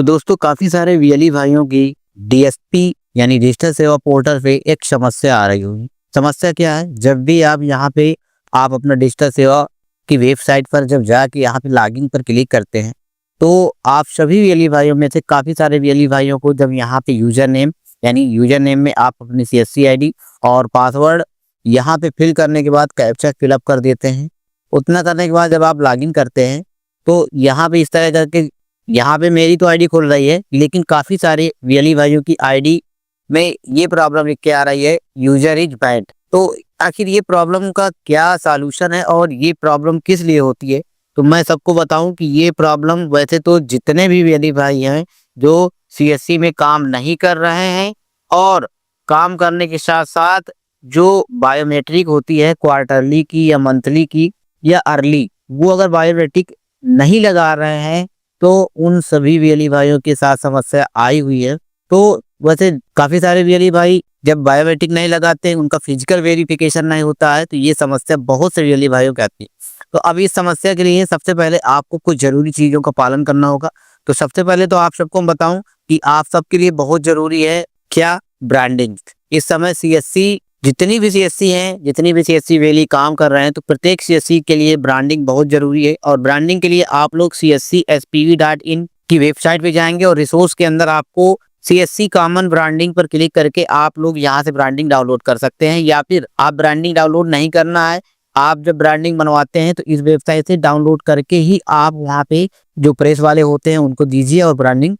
तो दोस्तों काफ़ी सारे वीएलई भाइयों की डीएसपी यानी डिजिटल सेवा पोर्टल पे एक समस्या आ रही होगी। समस्या क्या है? जब भी आप यहाँ पे आप अपना डिजिटल सेवा की वेबसाइट पर जब जाके यहाँ पे लॉगिन पर क्लिक करते हैं, तो आप सभी वीएलई भाइयों में से काफ़ी सारे वीएलई भाइयों को जब यहाँ पे यूजर नेम यानी यूजर नेम में आप अपनी सीएससी आईडी और पासवर्ड यहाँ पे फिल करने के बाद कैप्चा फिलअप कर देते हैं। उतना करने के बाद जब आप लॉगिन करते हैं तो यहाँ पे इस तरह करके यहाँ पे मेरी तो आईडी खुल रही है, लेकिन काफ़ी सारे वीएलई भाइयों की आईडी में ये प्रॉब्लम लिख के आ रही है, यूजर इज बैंड। तो आखिर ये प्रॉब्लम का क्या सॉल्यूशन है और ये प्रॉब्लम किस लिए होती है? तो मैं सबको बताऊं कि ये प्रॉब्लम वैसे तो जितने भी वीएलई भाई हैं जो सीएससी में काम नहीं कर रहे हैं और काम करने के साथ साथ जो बायोमेट्रिक होती है क्वार्टरली की या मंथली की या अर्ली, वो अगर बायोमेट्रिक नहीं लगा रहे हैं तो उन सभी वीएलई भाइयों के साथ समस्या आई हुई है। तो वैसे काफ़ी सारे वीएलई भाई जब बायोमेट्रिक नहीं लगाते हैं, उनका फिजिकल वेरिफिकेशन नहीं होता है, तो ये समस्या बहुत से वीएलई भाइयों को आती है। तो अब इस समस्या के लिए सबसे पहले आपको कुछ ज़रूरी चीज़ों का पालन करना होगा। तो सबसे पहले तो आप सबको मैं बताऊं कि आप सबके लिए बहुत ज़रूरी है क्या? ब्रांडिंग। इस समय सीएससी जितनी भी सीएससी वीएलई काम कर रहे हैं, तो प्रत्येक सीएससी के लिए ब्रांडिंग बहुत जरूरी है। और ब्रांडिंग के लिए आप लोग cscspv.in की वेबसाइट पे जाएंगे और रिसोर्स के अंदर आपको सीएससी कॉमन ब्रांडिंग पर क्लिक करके आप लोग यहाँ से ब्रांडिंग डाउनलोड कर सकते हैं। या फिर आप ब्रांडिंग डाउनलोड नहीं करना है, आप जब ब्रांडिंग बनवाते हैं तो इस वेबसाइट से डाउनलोड करके ही आप वहाँ पे जो प्रेस वाले होते हैं उनको दीजिए और ब्रांडिंग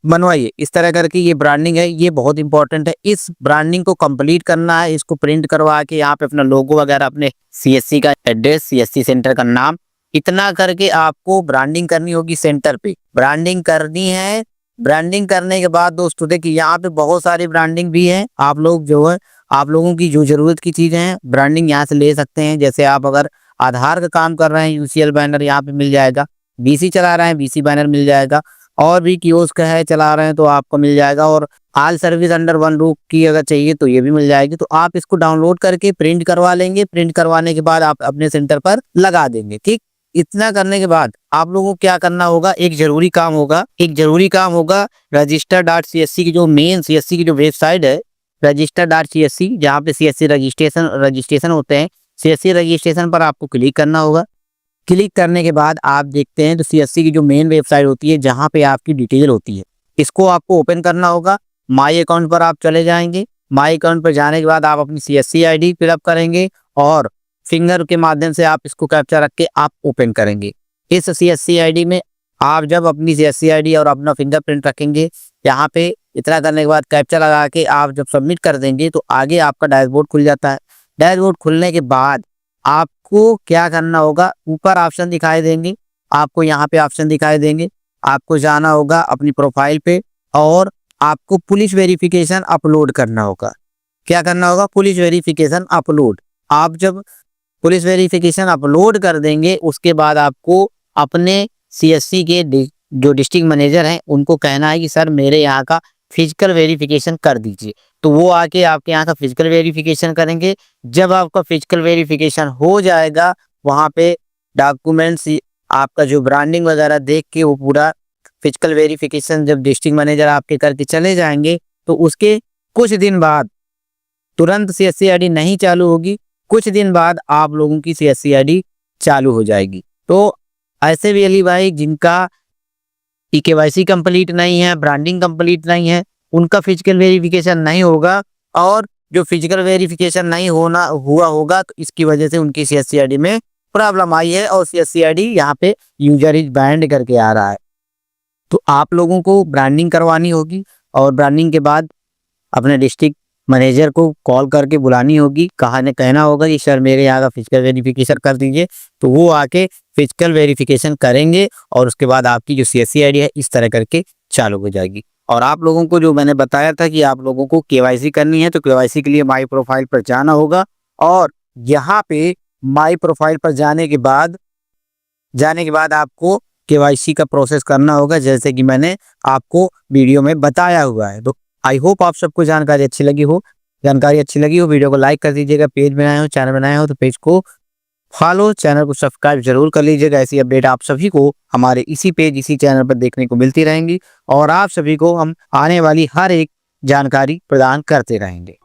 बनवाइए। इस तरह करके ये ब्रांडिंग है, ये बहुत इंपॉर्टेंट है। इस ब्रांडिंग को कंप्लीट करना है, इसको प्रिंट करवा के यहाँ पे अपना लोगो वगैरह, अपने सीएससी का एड्रेस, सीएससी सेंटर का नाम, इतना करके आपको ब्रांडिंग करनी होगी। सेंटर पे ब्रांडिंग करनी है। ब्रांडिंग करने के बाद दोस्तों देखिए यहाँ पे बहुत सारी ब्रांडिंग भी है। आप लोग जो है, आप लोगों की जो जरूरत की चीजें हैं ब्रांडिंग यहाँ से ले सकते हैं। जैसे आप अगर आधार का काम कर रहे हैं, यूसीएल बैनर यहाँ पे मिल जाएगा। बीसी चला रहे हैं, बीसी बैनर मिल जाएगा। और भी कियोस्क है चला रहे हैं तो आपको मिल जाएगा। और all service under one roof की अगर चाहिए तो ये भी मिल जाएगी। तो आप इसको डाउनलोड करके प्रिंट करवा लेंगे। प्रिंट करवाने के बाद आप अपने सेंटर पर लगा देंगे। ठीक, इतना करने के बाद आप लोगों को क्या करना होगा? एक जरूरी काम होगा register.csc की जो मेन सीएससी की जो वेबसाइट है register.csc, जहाँ पे सीएससी रजिस्ट्रेशन होते हैं, सीएससी रजिस्ट्रेशन पर आपको क्लिक करना होगा। क्लिक करने के बाद आप देखते हैं तो सीएससी की जो मेन वेबसाइट होती है जहां पे आपकी डिटेल होती है, इसको आपको ओपन करना होगा। माई अकाउंट पर आप चले जाएंगे। माई अकाउंट पर जाने के बाद आप अपनी सीएससी आईडी फिलअप करेंगे और फिंगर के माध्यम से आप इसको कैप्चा रख के आप ओपन करेंगे। इस सीएससी आईडी में आप जब अपनी सीएससी आईडी और अपना फिंगरप्रिंट रखेंगे, यहाँ पे इतना करने के बाद कैप्चा लगा के आप जब सबमिट कर देंगे तो आगे आपका डैशबोर्ड खुल जाता है। डैशबोर्ड खुलने के बाद आपको क्या करना होगा? ऊपर ऑप्शन दिखाई देंगे, आपको यहाँ पे ऑप्शन दिखाई देंगे। आपको जाना होगा अपनी प्रोफाइल पे और आपको पुलिस वेरिफिकेशन अपलोड करना होगा। क्या करना होगा? Police verification upload. आप जब पुलिस वेरिफिकेशन अपलोड कर देंगे उसके बाद आपको अपने सीएससी के जो डिस्ट्रिक्ट मैनेजर हैं उनको कहना है कि सर मेरे यहाँ का फिजिकल वेरिफिकेशन कर दीजिए। तो वो आके आपके यहाँ का फिजिकल वेरिफिकेशन करेंगे। जब आपका फिजिकल वेरिफिकेशन हो जाएगा, वहाँ पे डॉक्यूमेंट्स आपका जो ब्रांडिंग वगैरह देख के वो पूरा फिजिकल वेरिफिकेशन जब डिस्ट्रिक्ट मैनेजर आपके करके चले जाएंगे तो उसके कुछ दिन बाद, तुरंत सीएससी आईडी नहीं चालू होगी, कुछ दिन बाद आप लोगों की सीएससी आईडी चालू हो जाएगी। तो ऐसे वीएलई भाई जिनका केवाईसी कंप्लीट नहीं है, ब्रांडिंग कंप्लीट नहीं है, उनका फिजिकल वेरिफिकेशन नहीं होगा और जो फिजिकल वेरिफिकेशन नहीं हुआ होगा तो इसकी वजह से उनकी सीएससी आईडी में प्रॉब्लम आई है और सीएससी आईडी यहाँ पे यूजर इज बैंड करके आ रहा है। तो आप लोगों को ब्रांडिंग करवानी होगी और ब्रांडिंग के बाद अपने डिस्ट्रिक्ट मैनेजर को कॉल करके बुलानी होगी। कहना होगा कि सर मेरे यहाँ का फिजिकल वेरिफिकेशन कर दीजिए। तो वो आके फिजिकल वेरिफिकेशन करेंगे और उसके बाद आपकी जो सीएससी आईडी है इस तरह करके चालू हो जाएगी। और आप लोगों को जो मैंने बताया था कि आप लोगों को केवाईसी करनी है, तो केवाईसी के लिए माई प्रोफाइल पर जाना होगा और यहाँ पे माई प्रोफाइल पर जाने के बाद आपको केवाईसी का प्रोसेस करना होगा, जैसे कि मैंने आपको वीडियो में बताया हुआ है। तो आई होप आप सबको जानकारी अच्छी लगी हो। वीडियो को लाइक कर दीजिएगा। पेज बनाए हो, चैनल बनाए हो तो पेज को फॉलो, चैनल को सब्सक्राइब जरूर कर लीजिएगा। ऐसी अपडेट आप सभी को हमारे इसी पेज, इसी चैनल पर देखने को मिलती रहेंगी और आप सभी को हम आने वाली हर एक जानकारी प्रदान करते रहेंगे।